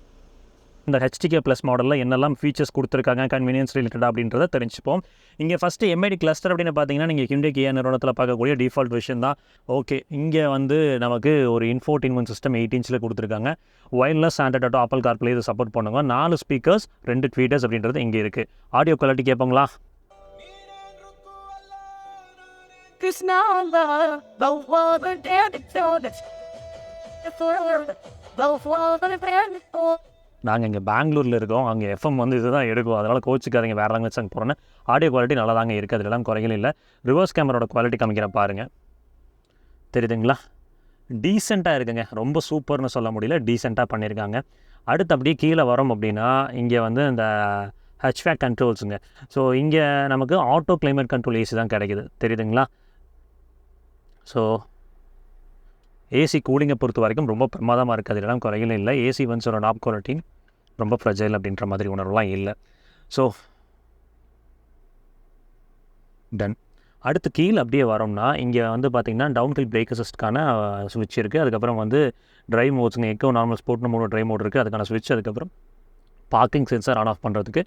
இந்த HTK ப்ளஸ் மாடலில் என்னெல்லாம் ஃபீச்சர்ஸ் கொடுத்துருக்காங்க கன்வீனியன்ஸ் ரிலேட்டடாக அப்படின்றத தெரிஞ்சுப்போம். இங்கே ஃபஸ்ட்டு MID கிளஸ்டர் அப்படின்னு பார்த்தீங்கன்னா நீங்கள் Hyundai Kia நிறுவனத்தில் பார்க்கக்கூடிய டிஃபால்ட் விஷயம் தான். ஓகே, இங்கே வந்து நமக்கு ஒரு இன்ஃபோடெயின்மென்ட் சிஸ்டம் 8 இன்ச்சில் கொடுத்துருக்காங்க. Wireless Android auto, apple CarPlay இது சப்போர்ட் பண்ணுங்க. 4 ஸ்பீக்கர்ஸ், 2 ட்வீட்டர்ஸ் அப்படின்றது இங்கே இருக்குது. ஆடியோ குவாலிட்டி கேட்பாங்களா? நாங்கள் இங்கே பெங்களூரில் இருக்கோம், அங்கே எஃப்எம் வந்து இது தான் எடுக்கும், அதனால் கோச்சுக்காதீங்க வேறு லாங்குவேஜ் சாங் போகிறேன்னு. ஆடியோ குவாலிட்டி நல்லா தாங்க இருக்குது, அதிலலாம் குறைகள் இல்லை. ரிவர்ஸ் கேமராவோட குவாலிட்டி காமிக்கிறேன் பாருங்கள், தெரியுதுங்களா? டீசெண்டாக இருக்குங்க, ரொம்ப சூப்பர்னு சொல்ல முடியல, டீசெண்டாக பண்ணியிருக்காங்க. அடுத்து அப்படியே கீழே வரோம் அப்படின்னா இங்கே வந்து இந்த ஹெச்வேக் கண்ட்ரோல்ஸுங்க. ஸோ இங்கே நமக்கு ஆட்டோ கிளைமேட் கண்ட்ரோல் ஏசி தான் கிடைக்குது, தெரியுதுங்களா? ஸோ ஏசி கூலிங்கை பொறுத்த வரைக்கும் ரொம்ப பிரமாதமாக இருக்குது, அதெல்லாம் குறைகளும் இல்லை. ஏசி வந்து ஒரு நாப் குவாலிட்டி ரொம்ப ஃப்ரெஜைல் அப்படின்ற மாதிரி உணர்வுலாம் இல்லை. So done. அடுத்து கீழே அப்படியே வரோம்னா இங்கே வந்து பார்த்திங்கன்னா டவுன் ஹில் பிரேக் அசிஸ்ட்கான ஸ்விட்ச் இருக்குது. அதுக்கப்புறம் வந்து ட்ரைவ் மோட்ஸுங்க, எக்கோ, நார்மல், ஸ்போர்ட்னு 3 ட்ரைவ் மோட் இருக்குது, அதுக்கான ஸ்விட்ச். அதுக்கப்புறம் பார்க்கிங் சென்சார் ஆன் ஆஃப் பண்ணுறதுக்கு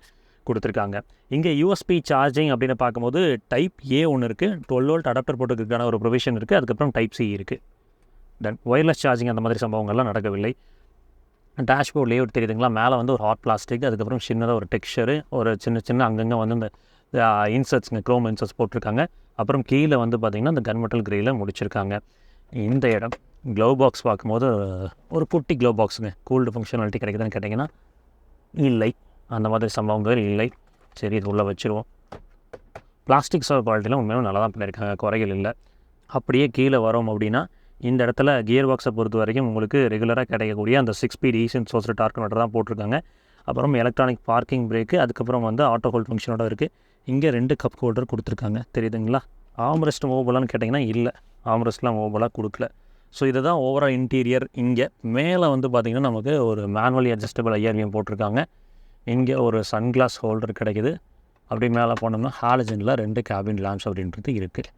கொடுத்துருக்காங்க. இங்கே யூஎஸ்பி சார்ஜிங் அப்படின்னு பார்க்கும்போது டைப் ஏ ஒன்று இருக்குது, 12 வோல்ட் அடாப்டர் போட்டுக்கான ஒரு ப்ரொவிஷன் இருக்குது. அதுக்கப்புறம் டைப் சி இருக்குது. தென் ஒயர்லெஸ் சார்ஜிங் அந்த மாதிரி சம்பவங்கள்லாம் நடக்கவில்லை. டேஷ்போர்ட் லேஅவுட் தெரியுதுங்களா? மேலே வந்து ஒரு ஹாட் பிளாஸ்டிக், அதுக்கப்புறம் சின்னதாக ஒரு டெக்ஸ்சரு, ஒரு சின்ன அங்கங்கே வந்து இந்த இன்சர்ட்ஸுங்க, க்ரோம் இன்சர்ட்ஸ் போட்டிருக்காங்க. அப்புறம் கீழே வந்து பார்த்திங்கன்னா இந்த கன்மெட்டல் கிரேயில் முடிச்சிருக்காங்க. இந்த இடம் க்ளோ பாக்ஸ் பார்க்கும்போது ஒரு குட்டி க்ளோ பாக்ஸுங்க, கூல்டு ஃபங்க்ஷனாலிட்டி கிடைக்குதுன்னு கேட்டிங்கன்னா இல்லை, அந்த மாதிரி சம்பவங்கள் இல்லை. சரி, இது உள்ளே வச்சுருவோம். பிளாஸ்டிக் சர்வ் குவாலிட்டிலாம் உண்மையாக நல்லா தான் பண்ணியிருக்காங்க, குறைகள் இல்லை. அப்படியே கீழே வரோம் அப்படின்னா இந்த இடத்துல கியர் பாக்ஸை பொறுத்த வரைக்கும் உங்களுக்கு ரெகுலராக கிடைக்கக்கூடிய அந்த 6 ஸ்பீட் ஈசன் சோர்ஸ் டார்க் கன்வெர்ட்டர் தான் போட்டிருக்காங்க. அப்புறம் எலக்ட்ரானிக் பார்க்கிங் பிரேக்கு, அதுக்கப்புறம் வந்து ஆட்டோ ஹோல்ட் ஃபங்க்ஷனோட இருக்குது. இங்கே 2 கப் ஹோல்டர் கொடுத்துருக்காங்க, தெரியுதுங்களா? ஆம்ரெஸ்ட் மூவபுளான்னு கேட்டிங்கன்னா இல்லை, ஆம்ரெஸ்ட்லாம் மூவபுளாக கொடுக்கல. ஸோ இதை தான் ஓவரால் இன்டீரியர். இங்கே மேலே வந்து பார்த்திங்கன்னா நமக்கு ஒரு மேனுவலி அட்ஜஸ்டபிள் ஐஆர்விஎம் போட்டிருக்காங்க. இங்கே ஒரு சன்கிளாஸ் ஹோல்டர் கிடைக்குது. அப்படி மேலே போனோம்னா ஹாலஜனில் 2 கேபின் லேம்ப்ஸ் அப்படின்றது இருக்குது.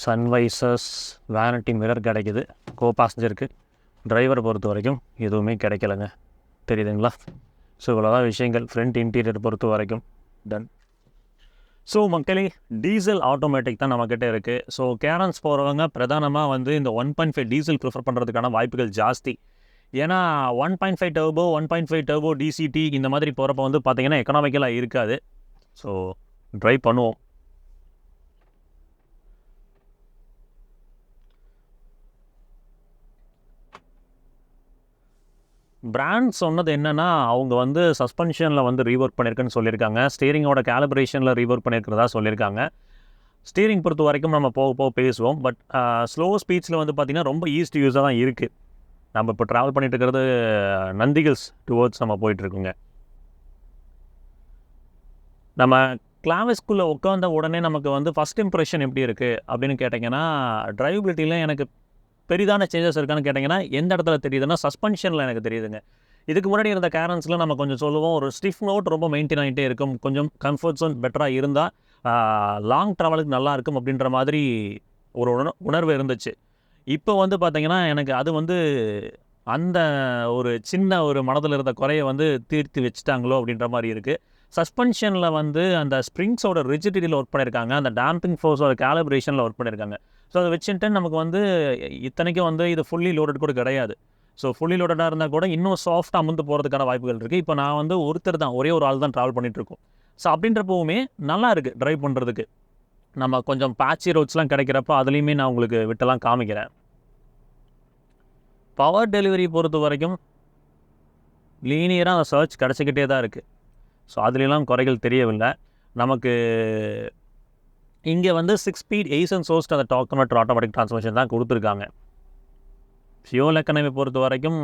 சன்வைசர்ஸ், வேனிட்டி மிரர் கிடைக்குது. கோ பேசஞ்சருக்கு. டிரைவரை பொறுத்த வரைக்கும் எதுவுமே கிடைக்கலங்க, தெரியுதுங்களா? ஸோ இவ்வளோதான் விஷயங்கள் ஃப்ரண்ட் இன்டீரியர் பொறுத்த வரைக்கும். டன். ஸோ மக்களே, டீசல் ஆட்டோமேட்டிக் தான் நம்மக்கிட்ட இருக்குது. ஸோ கேரன்ஸ் போகிறவங்க பிரதானமாக வந்து இந்த 1.5 டீசல் ப்ரிஃபர் பண்ணுறதுக்கான வாய்ப்புகள் ஜாஸ்தி. ஏன்னா 1.5 டர்போ, 1.5 டர்போ டிசிடி இந்த மாதிரி போகிறப்ப வந்து பார்த்திங்கன்னா எக்கனாமிக்கலாக இருக்காது. ஸோ ட்ரை பண்ணுவோம். பிராண்ட் சொன்னது என்னென்னா அவங்க வந்து சஸ்பென்ஷனில் வந்து ரீவொர்க் பண்ணியிருக்குன்னு சொல்லியிருக்காங்க. ஸ்டீரிங்கோட கேலிப்ரேஷனில் ரீவொர்க் பண்ணியிருக்கிறதா சொல்லியிருக்காங்க. ஸ்டீரிங் பொறுத்த வரைக்கும் நம்ம போக பேசுவோம். பட் ஸ்லோ ஸ்பீட்ஸில் வந்து பார்த்திங்கன்னா ரொம்ப ஈஸி யூஸாக தான் இருக்குது. நம்ம இப்போ ட்ராவல் பண்ணிட்டு இருக்கிறது நந்திகில்ஸ் டுவோர்ட்ஸ் நம்ம போயிட்டுருக்குங்க. நம்ம கிளாவிஸ்குள்ளே உட்காந்த உடனே நமக்கு வந்து ஃபஸ்ட் இம்ப்ரெஷன் எப்படி இருக்குது அப்படின்னு கேட்டிங்கன்னா, டிரைவபிலிட்டியில் எனக்கு பெரிதான சேஞ்சஸ் இருக்கான்னு கேட்டிங்கன்னா எந்த இடத்துல தெரியுதுன்னா சஸ்பென்ஷனில் எனக்கு தெரியுதுங்க. இதுக்கு முன்னாடி இருந்த கேரன்ஸில் நம்ம கொஞ்சம் சொல்லுவோம், ஒரு ஸ்டிஃப் நோட் ரொம்ப மெயின்டைன் ஆகிட்டே இருக்கும், கொஞ்சம் கம்ஃபர்ட் ஜோன் பெட்டராக இருந்தால் லாங் ட்ராவலுக்கு நல்லா இருக்கும் அப்படின்ற மாதிரி ஒரு உணர்வு இருந்துச்சு. இப்போ வந்து பார்த்திங்கன்னா எனக்கு அது வந்து அந்த ஒரு சின்ன ஒரு மனதில் இருந்த குறையை வந்து தீர்த்து வச்சுட்டாங்களோ அப்படின்ற மாதிரி இருக்குது. சஸ்பென்ஷனில் வந்து அந்த ஸ்ப்ரிங்ஸோட ரிஜிடிட்டியில் ஒர்க் பண்ணியிருக்காங்க, அந்த டேம்பிங் ஃபோர்ஸோட கேலிப்ரேஷனில் ஒர்க் பண்ணியிருக்காங்க. ஸோ அதை வச்சுட்டு நமக்கு வந்து இத்தனைக்கும் வந்து இது ஃபுல்லி லோடட் கூட கிடையாது. ஸோ ஃபுல்லி லோடடாக இருந்தால் கூட இன்னும் சாஃப்டாக அமுந்து போகிறதுக்கான வாய்ப்புகள் இருக்குது. இப்போ நான் வந்து ஒரே ஒரு ஆள் தான் ட்ராவல் பண்ணிகிட்ருக்கோம். ஸோ அப்படின்றப்பவுமே நல்லா இருக்குது ட்ரைவ் பண்ணுறதுக்கு. நம்ம கொஞ்சம் பேட்சி ரோட்ஸ்லாம் கிடைக்கிறப்ப அதுலேயுமே நான் உங்களுக்கு விட்டெல்லாம் காமிக்கிறேன். பவர் டெலிவரி பொறுத்த வரைக்கும் லீனியராக அந்த சர்ச் கிடச்சிக்கிட்டே தான் இருக்குது. ஸோ அதுலாம் குறைகள் தெரியவில்லை நமக்கு. இங்கே வந்து 6 ஸ்பீட் ஏசன் சோர்ஸ்ட் அந்த டார்க் கன்வெர்ட்டர் ஆட்டோமேட்டிக் ட்ரான்ஸ்மிஷன் தான் கொடுத்துருக்காங்க. ஃபியூல் எக்கனாமி பொறுத்த வரைக்கும்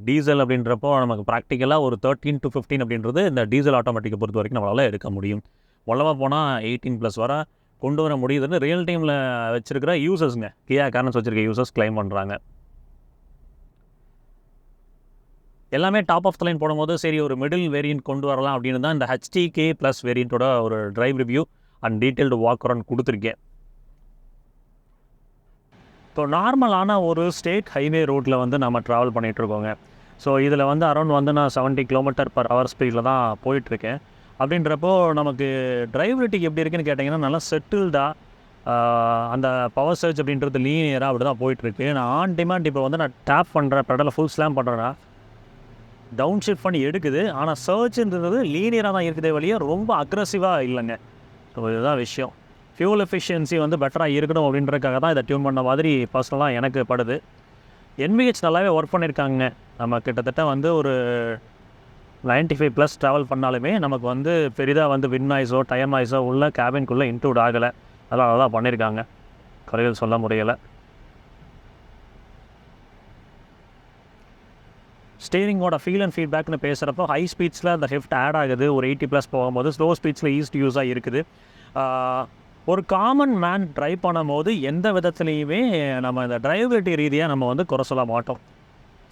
டீசல் அப்படின்றப்போ நமக்கு ப்ராக்டிக்கலாக ஒரு 13 to 15 அப்படின்றது இந்த டீசல் ஆட்டோமேட்டிக்கை பொறுத்த வரைக்கும் நம்மளால் எடுக்க முடியும். மொல்லமாக போனால் 18+ வர கொண்டு வர முடியுதுன்னு ரியல் டைமில் வச்சுருக்கிற யூசர்ஸுங்க, கியா கேரன்ஸ் வச்சுருக்க யூசர்ஸ் கிளைம் பண்ணுறாங்க. எல்லாமே டாப் ஆஃப் த லைன் போடும்போது சரி ஒரு மிடில் வேரியன்ட் கொண்டு வரலாம் அப்படின்னு தான் இந்த HTK+ வேரியண்ட்டோட ஒரு drive review and detailed walk around கொடுத்துருக்கேன். இப்போ நார்மலான ஒரு ஸ்டேட் ஹைவே ரோட்டில் வந்து நம்ம ட்ராவல் பண்ணிகிட்ருக்கோங்க. ஸோ இதில் வந்து அரௌண்ட் வந்து நான் 70 km/h ஸ்பீடில் தான் போயிட்டுருக்கேன். அப்படின்றப்போ நமக்கு டிரைவபிலிட்டிக்கு எப்படி இருக்குன்னு கேட்டிங்கன்னா நல்லா செட்டில்டாக அந்த பவர் சர்ச் அப்படின்றது லீனியராக அப்படி தான் போயிட்டுருக்கு. நான் ஆன் டிமாண்ட் இப்போ வந்து நான் டேப் பண்ணுறேன், பெடலை ஃபுல் ஸ்லாம் பண்ணுறேன்னா டவுன் ஷிஃப்ட் பண்ணி எடுக்குது. ஆனால் சர்ச்சுன்றது லீனியராக தான் இருக்குதே வழியே ரொம்ப அக்ரெசிவாக இல்லைங்க. ஸோ இதுதான் விஷயம். ஃபியூல் எஃபிஷியன்சி வந்து பெட்டராக இருக்கணும் அப்படின்றதுக்காக தான் இதை டியூன் பண்ண மாதிரி பர்சனலாக எனக்கு படுது. NVH நல்லாவே ஒர்க் பண்ணியிருக்காங்க. நம்ம கிட்டத்தட்ட வந்து ஒரு 95+ ட்ராவல் பண்ணாலுமே நமக்கு வந்து பெரிதாக வந்து வின் நாய்ஸோ டயர் நாய்ஸோ உள்ள கேபின்குள்ளே இன்க்ளூட் ஆகலை. அதெல்லாம் நல்லா பண்ணியிருக்காங்க, குறைகள் சொல்ல முடியலை. ஸ்டீரிங்கோட ஃபீல் அண்ட் ஃபீட்பேக்னு பேசுகிறப்போ ஹை ஸ்பீட்ஸில் அந்த ஹெஃப்ட் ஆட் ஆகுது. ஒரு 80+ போகும்போது ஸ்லோ ஸ்பீட்ஸில் ஈஸ்ட் யூஸாக இருக்குது. ஒரு காமன் மேன் ட்ரைவ் பண்ணும்போது எந்த விதத்துலேயுமே நம்ம இந்த டிரைவபிலிட்டி ரீதியாக நம்ம வந்து குறை சொல்ல மாட்டோம்.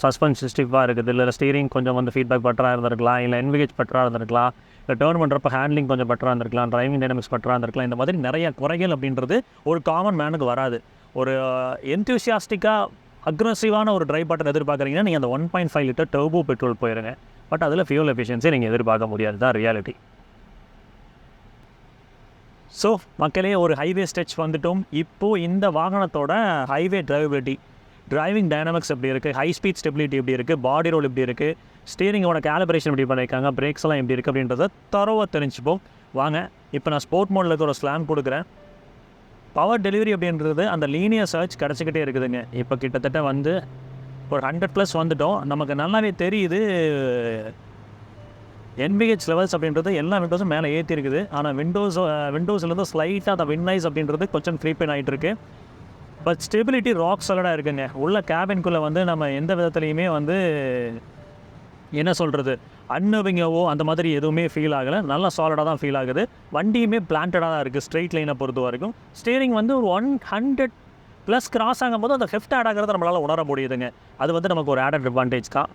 சஸ்பென்ஷன் ஸ்டிஃபாக இருக்குது, இல்லை ஸ்டீரிங் கொஞ்சம் வந்து ஃபீட்பேக் பெட்டராக இருந்திருக்கலாம், இல்லை என்விகேஜ் பெட்டராக இருந்திருக்கலாம், இல்லை டேர்ன் பண்ணுறப்ப ஹேண்ட்லிங் கொஞ்சம் பெட்டராக இருந்திருக்கலாம், டிரைவிங் டைனமிக்ஸ் பெட்டராக இருந்திருக்கலாம். இந்த மாதிரி நிறைய குறைகள் அப்படின்றது ஒரு காமன் மேனுக்கு வராது. ஒரு என்தூசியாஸ்டிக்காக அக்ரெசிவான ஒரு ட்ரைவ் பட்டன் எதிர்பார்க்குறீங்கன்னா நீங்கள் அந்த 1.5 லிட்டர் டர்போ பெட்ரோல் போயிருங்க. பட் அதில் ஃபியூல் எஃபிஷியன்சி நீங்கள் எதிர்பார்க்க முடியாது, தான் ரியாலிட்டி. ஸோ மக்களே, ஒரு ஹைவே ஸ்ட்ரெச் வந்துட்டோம். இப்போது இந்த வாகனத்தோட ஹைவே டிரைவபிலிட்டி, டிரைவிங் டைனமிக்ஸ் எப்படி இருக்குது, ஹை ஸ்பீட் ஸ்டெபிலிட்டி எப்படி இருக்குது, பாடி ரோல் எப்படி இருக்குது, ஸ்டீரிங்கோட கேலிப்ரேஷன் எப்படி பண்ணியிருக்காங்க, பிரேக்ஸ் எல்லாம் எப்படி இருக்குது அப்படின்றத தரோவாக தெரிஞ்சுப்போம். வாங்க, இப்போ நான் ஸ்போர்ட் மோடில் இருக்கிற ஒரு ஸ்லாம் கொடுக்குறேன். பவர் டெலிவரி அப்படின்றது அந்த லீனியர் சர்ச் கிடச்சிக்கிட்டே இருக்குதுங்க. இப்போ கிட்டத்தட்ட வந்து ஒரு 100+ வந்துட்டோம். நமக்கு நல்லாவே தெரியுது NVH லெவல்ஸ் அப்படின்றது எல்லா விண்டோஸும் மேலே ஏற்றி இருக்குது. ஆனால் விண்டோஸ்லேருந்து ஸ்லைட்டாக அந்த வின்னைஸ் அப்படின்றது கொஞ்சம் க்ரீப்பன் ஆகிட்டு இருக்குது. பட் ஸ்டெபிலிட்டி ராக் சாலிடாக இருக்குங்க. உள்ள கேபின்குள்ளே வந்து நம்ம எந்த விதத்துலையுமே வந்து என்ன சொல்கிறது, அன்னவிங்கவோ அந்த மாதிரி எதுவுமே ஃபீல் ஆகலை. நல்லா சாலிடாக தான் ஃபீல் ஆகுது. வண்டியுமே பிளான்டடாக தான் இருக்குது ஸ்ட்ரெயிட் லைனை பொறுத்த வரைக்கும். ஸ்டீரிங் வந்து ஒரு 100+ கிராஸ் ஆகும்போது அந்த ஹெஃப்ட் ஆட் ஆகிறத நம்மளால் உணர முடியுதுங்க. அது வந்து நமக்கு ஒரு ஆடட் அட்வான்டேஜ் தான்.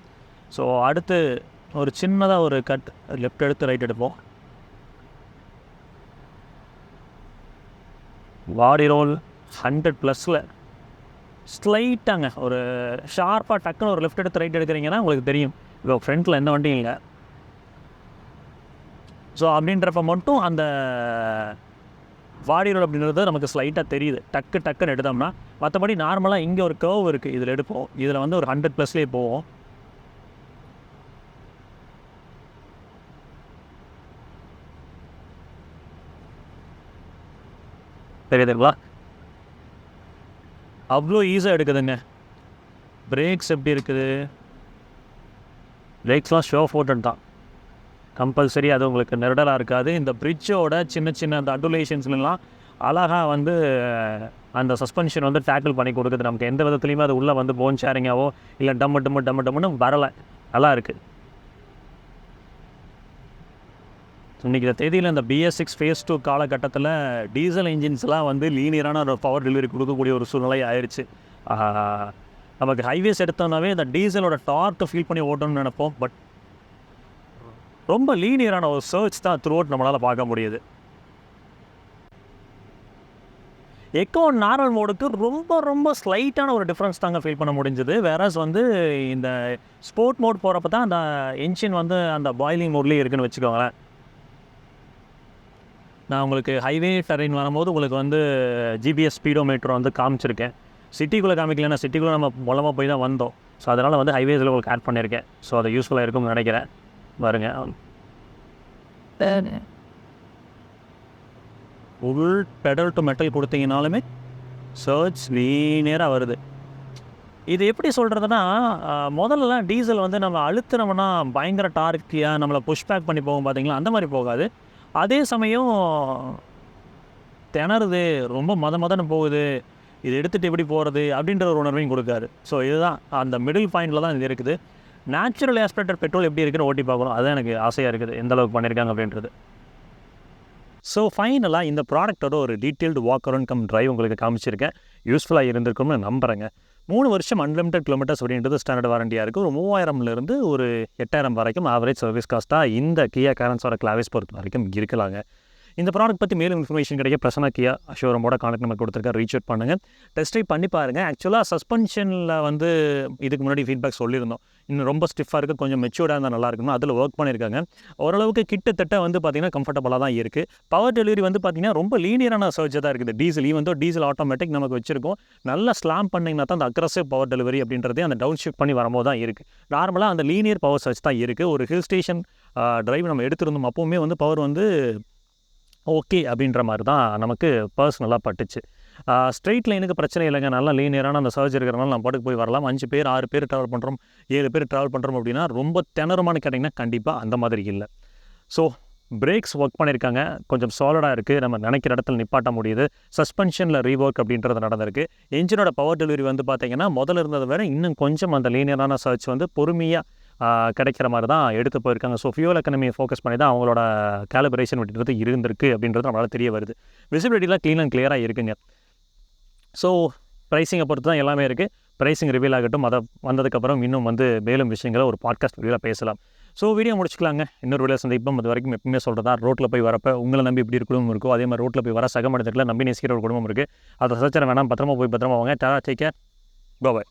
ஸோ அடுத்து ஒரு சின்னதாக ஒரு கட் லெஃப்ட் எடுத்து ரைட் எடுப்போம். பாடி ரோல் 100+ல் ஸ்லைட்டாங்க ஒரு ஷார்ப்பாக டக்குன்னு ஒரு லெஃப்ட் எடுத்து ரைட் எடுக்கிறீங்கன்னா உங்களுக்கு தெரியும் இப்போ ஃப்ரண்ட்டில் எந்த வண்டியும் இல்லை. ஸோ அப்படின்றப்ப மட்டும் அந்த பாடி ரோல் அப்படின்றது நமக்கு ஸ்லைட்டாக தெரியுது டக்குன்னு எடுத்தோம்னா. மற்றபடி நார்மலாக இங்கே ஒரு கர்வ் இருக்குது, இதில் எடுப்போம். இதில் வந்து ஒரு 100+லேயே போவோம். தெரியுதுங்களா? அவ்வளோ ஈஸியாக எடுக்குதுங்க. பிரேக்ஸ் எப்படி இருக்குது, பிரேக்ஸ்லாம் ஷோ ஃபோர்டன் தான் கம்பல்சரி. அது உங்களுக்கு நெருடலாக இருக்காது. இந்த பிரிட்ஜோட சின்ன அந்த அண்டுலேஷன்ஸ்லாம் அழகாக வந்து அந்த சஸ்பென்ஷன் வந்து டேக்கிள் பண்ணி கொடுக்குது. நமக்கு எந்த விதத்துலையுமே அது உள்ளே வந்து போன் ஷேரிங்காவோ இல்லை டம்முன்னு வரலை. நல்லா இருக்குது. இன்றைக்கி இந்த தேதியில் இந்த BS6 phase 2 காலகட்டத்தில் டீசல் இன்ஜின்ஸ்லாம் வந்து லீனியரான ஒரு பவர் டெலிவரி கொடுக்கக்கூடிய ஒரு சூழ்நிலை ஆயிடுச்சு. நமக்கு ஹைவேஸ் எடுத்தோம்னாவே இந்த டீசலோட டார்க்கை ஃபீல் பண்ணி ஓட்டணும்னு நினைப்போம். பட் ரொம்ப லீனியரான ஒரு சர்ச் தான் த்ரூ அவுட் நம்மளால் பார்க்க முடியுது. எக்கோ நார்மல் மோடுக்கு ரொம்ப ஸ்லைட்டான ஒரு டிஃப்ரென்ஸ் தாங்க ஃபீல் பண்ண முடிஞ்சது. வேறஸ் வந்து இந்த ஸ்போர்ட் மோட் போகிறப்ப தான் அந்த என்ஜின் வந்து அந்த பாய்லிங் மோட்லேயே இருக்குதுன்னு வச்சுக்கோங்களேன். நான் உங்களுக்கு ஹைவே டெரெயின் வரும்போது உங்களுக்கு வந்து GPS ஸ்பீடோமீட்டர் வந்து காமிச்சிருக்கேன். சிட்டிக்குள்ளே காமிக்கலன்னா சிட்டிக்குள்ளே நம்ம மூலமாக போய் தான் வந்தோம். ஸோ அதனால் வந்து ஹைவேஸில் உங்களுக்கு ஆட் பண்ணியிருக்கேன். ஸோ அது யூஸ்ஃபுல்லாக இருக்கும்னு நினைக்கிறேன். பாருங்க, ஃபுல் பெடல் டு மெட்டல் கொடுத்தீங்கனாலுமே சர்ச் லீனியராக வருது. இது எப்படி சொல்கிறதுனா, முதல்லலாம் டீசல் வந்து நம்ம அழுத்தினோம்னா பயங்கர டார்க்கியாக நம்மளை புஷ்பேக் பண்ணி போகும் பார்த்தீங்களா, அந்த மாதிரி போகாது. அதே சமயம் திணறுது, ரொம்ப மதன்னு போகுது, இது எடுத்துகிட்டு எப்படி போகிறது அப்படின்ற ஒரு உணர்வையும் கொடுக்காது. ஸோ இதுதான் அந்த மிடில் பாயிண்டில் தான் இது இருக்குது. நேச்சுரல் ஆஸ்பிரேட்டட் பெட்ரோல் எப்படி இருக்குன்னு ஓட்டி பார்க்கணும், அதுதான் எனக்கு ஆசையாக இருக்குது, எந்த அளவுக்கு பண்ணியிருக்காங்க அப்படின்றது. ஸோ ஃபைனலாக இந்த ப்ராடக்டோட ஒரு detailed walk around come drive உங்களுக்கு காமிச்சிருக்கேன். யூஸ்ஃபுல்லாக இருந்திருக்கும்னு நம்புகிறேங்க. 3 வருஷம் அன்லிமிட்டட் கிலோமீட்டர்ஸ் அப்படின்றது ஸ்டாண்டர்ட் வாரண்டியாக இருக்குது. ஒரு 3000லேருந்து ஒரு 8000 வரைக்கும் ஆவரேஜ் சர்வீஸ் காஸ்ட்டாக இந்த கியா கேரன்ஸோட கிளாவிஸ் பொறுத்த வரைக்கும் இருக்கலாங்க. இந்த ப்ராடக்ட் பற்றி மேலும் இன்ஃபர்மேஷன் கிடைக்க பிரசன்னா கியா ஷோரூமோட கான்டாக்ட் நம்பர் கொடுத்துருக்கேன், ரீச் அவுட் பண்ணுங்கள், டெஸ்ட் ட்ரைவ் பண்ணி பாருங்கள். ஆக்சுவலாக சஸ்பென்ஷனில் வந்து இதுக்கு முன்னாடி ஃபீட்பேக் சொல்லியிருந்தோம், இன்னும் ரொம்ப ஸ்டிஃபாக இருக்குது, கொஞ்சம் மெச்சூர்டாக இருந்தால் நல்லா இருக்கணும். அதில் ஒர்க் பண்ணியிருக்காங்க. ஓரளவுக்கு கிட்டத்தட்ட வந்து பார்த்திங்கன்னா கம்ஃபர்டபுளாக தான் இருக்குது. பவர் டெலிவரி வந்து பார்த்திங்கன்னா ரொம்ப லீனியரான சர்ஜ் தான் இருக்குது. டீசல் ஈவன் டீசல் ஆட்டோமேட்டிக் நமக்கு வச்சிருக்கோம். நல்லா ஸ்லாம் பண்ணிங்கன்னா தான் அந்த அக்ரஸிவ் பவர் டெலிவரி அப்படின்றதே அந்த டவுன் ஷிஃப்ட் பண்ணி வரும்போது தான் இருக்குது. நார்மலாக அந்த லீனியர் பவர் சர்ச் தான் இருக்குது. ஒரு ஹில் ஸ்டேஷன் டிரைவ் நம்ம எடுத்திருந்தோம், அப்போவுமே வந்து பவர் வந்து ஓகே அப்படின்ற மாதிரி தான் நமக்கு பர்சனலாக பட்டுச்சு. ஸ்ட்ரெயிட் லைனுக்கு பிரச்சனை இல்லைங்க, நல்லா லீனியரான அந்த சர்ஜ் இருக்கிறனால நம்ம பாட்டுக்கு போய் வரலாம். 5 பேர் 6 பேர் ட்ராவல் பண்ணுறோம், 7 பேர் ட்ராவல் பண்ணுறோம் அப்படின்னா ரொம்ப திணறுமான்னு கேட்டிங்கன்னா கண்டிப்பாக அந்த மாதிரி இல்லை. ஸோ பிரேக்ஸ் ஒர்க் பண்ணியிருக்காங்க, கொஞ்சம் சாலிடாக இருக்குது, நம்ம நினைக்கிற இடத்துல நிப்பாட்ட முடியுது. சஸ்பென்ஷனில் ரீஒர்க் அப்படின்றது நடந்திருக்கு. என்ஜினோட பவர் டெலிவரி வந்து பார்த்திங்கன்னா முதல்ல இருந்ததை விட இன்னும் கொஞ்சம் அந்த லீனியரான சர்ச் வந்து பொறுமையாக கிடைக்கிற மாதிரி தான் எடுத்து போயிருக்காங்க. ஸோ ஃபியூல் எக்கனமியை ஃபோக்கஸ் பண்ணி தான் அவங்களோட கேலிபரேஷன் அப்படின்றது இருந்திருக்கு அப்படின்றது நம்மளால் தெரிய வருது. விசிபிலிட்டிலாம் க்ளீன் அண்ட் கிளியராக இருக்குங்க. ஸோ ப்ரைஸிங்கை பொறுத்து தான் எல்லாமே இருக்குது. ப்ரைஸிங் ரிவீல் ஆகட்டும், அதை வந்ததுக்கப்புறம் இன்னும் வந்து மேலும் விஷயங்களை ஒரு பாட்காஸ்ட் வீடியோவில் பேசலாம். ஸோ வீடியோ முடிச்சுக்கலாங்க. இன்னொரு வீடியோ சந்திப்போம். அது வரைக்கும் எப்பவுமே சொல்கிறதா, ரோட்டில் போய் வரப்போ உங்களை நம்பி இப்படி ஒரு குடும்பம் இருக்கோ, அதே மாதிரி ரோட்டில் போய் வர சக மனிதர்களை நம்பி நேசிக்கிற ஒரு குடும்பம் இருக்குது. அதை சச்சர வேணாம், பத்திரமா போய் பத்திரமா வாங்க. டேக் கேர், பாய்.